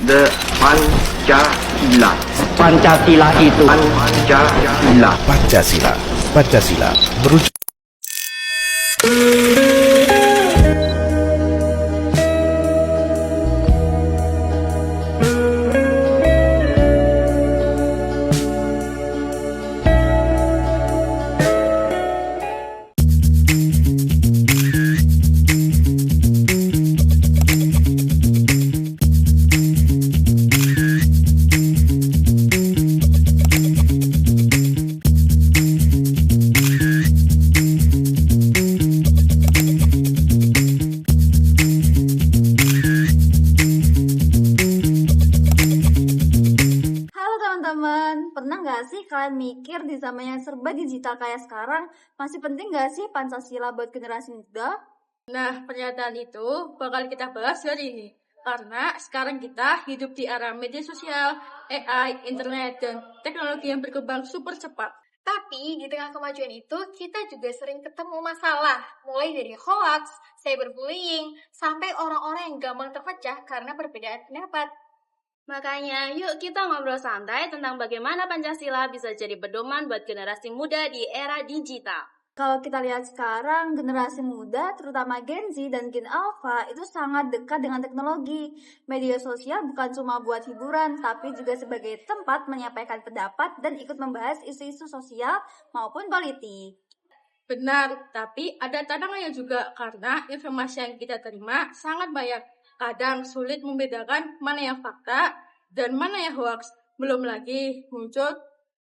The Pancasila. Pancasila itu Pancasila. Pancasila. Pancasila merujuk. Pernah nggak sih kalian mikir di zaman yang serba digital kayak sekarang, masih penting nggak sih Pancasila buat generasi muda? Nah, pernyataan itu bakal kita bahas hari ini. Karena sekarang kita hidup di era media sosial, AI, internet, dan teknologi yang berkembang super cepat. Tapi di tengah kemajuan itu, kita juga sering ketemu masalah. Mulai dari hoax, cyberbullying, sampai orang-orang yang gampang terpecah karena perbedaan pendapat. Makanya, yuk kita ngobrol santai tentang bagaimana Pancasila bisa jadi pedoman buat generasi muda di era digital. Kalau kita lihat sekarang, generasi muda, terutama Gen Z dan Gen Alpha, itu sangat dekat dengan teknologi. Media sosial bukan cuma buat hiburan, tapi juga sebagai tempat menyampaikan pendapat dan ikut membahas isu-isu sosial maupun politik. Benar, tapi ada tantangannya juga karena informasi yang kita terima sangat banyak. Kadang sulit membedakan mana yang fakta dan mana yang hoax. Belum lagi muncul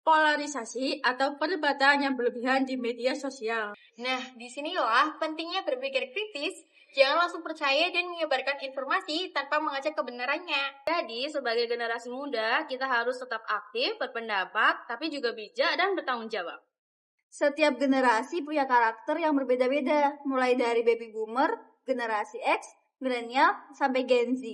polarisasi atau perdebatan yang berlebihan di media sosial. Nah, disinilah pentingnya berpikir kritis. Jangan langsung percaya dan menyebarkan informasi tanpa mengecek kebenarannya. Jadi, sebagai generasi muda, kita harus tetap aktif, berpendapat, tapi juga bijak dan bertanggung jawab. Setiap generasi punya karakter yang berbeda-beda, mulai dari baby boomer, generasi X, milenial, sampai Gen Z.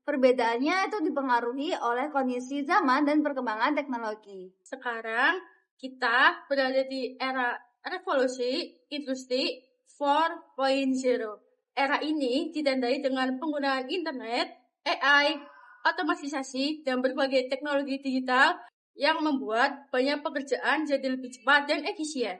Perbedaannya itu dipengaruhi oleh kondisi zaman dan perkembangan teknologi. Sekarang kita berada di era revolusi industri 4.0. Era ini ditandai dengan penggunaan internet, AI, otomatisasi, dan berbagai teknologi digital yang membuat banyak pekerjaan jadi lebih cepat dan efisien.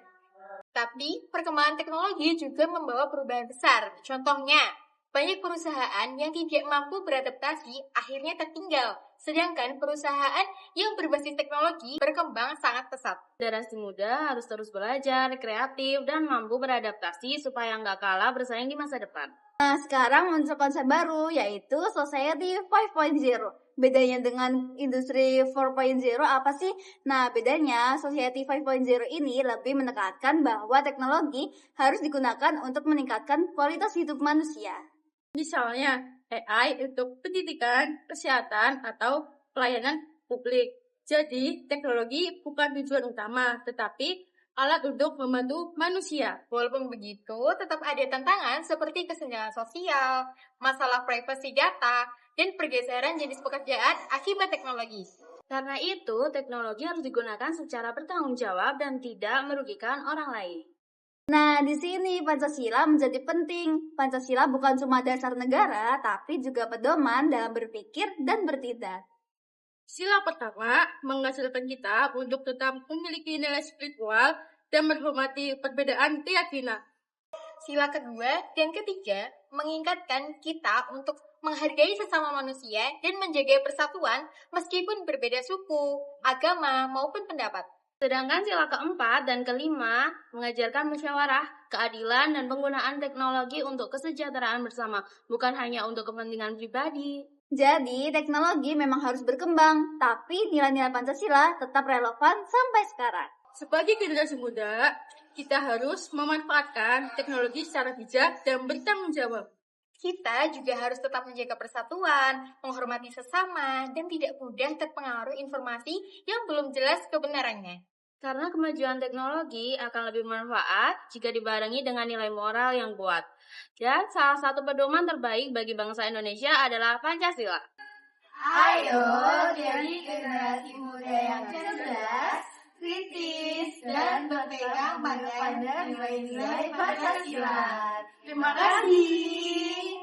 Tapi, perkembangan teknologi juga membawa perubahan besar. Contohnya, banyak perusahaan yang tidak mampu beradaptasi akhirnya tertinggal, sedangkan perusahaan yang berbasis teknologi berkembang sangat pesat. Generasi muda harus terus belajar, kreatif, dan mampu beradaptasi supaya nggak kalah bersaing di masa depan. Nah, sekarang muncul konsep baru, yaitu Society 5.0. Bedanya dengan industri 4.0 apa sih? Nah, bedanya Society 5.0 ini lebih menekankan bahwa teknologi harus digunakan untuk meningkatkan kualitas hidup manusia. Misalnya, AI untuk pendidikan, kesehatan, atau pelayanan publik. Jadi, teknologi bukan tujuan utama, tetapi alat untuk membantu manusia. Walaupun begitu, tetap ada tantangan seperti kesenjangan sosial, masalah privasi data, dan pergeseran jenis pekerjaan akibat teknologi. Karena itu, teknologi harus digunakan secara bertanggung jawab dan tidak merugikan orang lain. Nah, di sini Pancasila menjadi penting. Pancasila bukan cuma dasar negara, tapi juga pedoman dalam berpikir dan bertindak. Sila pertama menghasilkan kita untuk tetap memiliki nilai spiritual dan menghormati perbedaan keyakinan. Sila kedua dan ketiga mengingatkan kita untuk menghargai sesama manusia dan menjaga persatuan meskipun berbeda suku, agama, maupun pendapat. Sedangkan sila keempat dan kelima mengajarkan musyawarah, keadilan, dan penggunaan teknologi untuk kesejahteraan bersama, bukan hanya untuk kepentingan pribadi. Jadi, teknologi memang harus berkembang, tapi nilai-nilai Pancasila tetap relevan sampai sekarang. Sebagai generasi muda, kita harus memanfaatkan teknologi secara bijak dan bertanggung jawab. Kita juga harus tetap menjaga persatuan, menghormati sesama, dan tidak mudah terpengaruh informasi yang belum jelas kebenarannya. Karena kemajuan teknologi akan lebih bermanfaat jika dibarengi dengan nilai moral yang kuat. Dan salah satu pedoman terbaik bagi bangsa Indonesia adalah Pancasila. Ayo jadi generasi muda yang cerdas, kritis, dan berpegang pada nilai-nilai Pancasila. Terima kasih.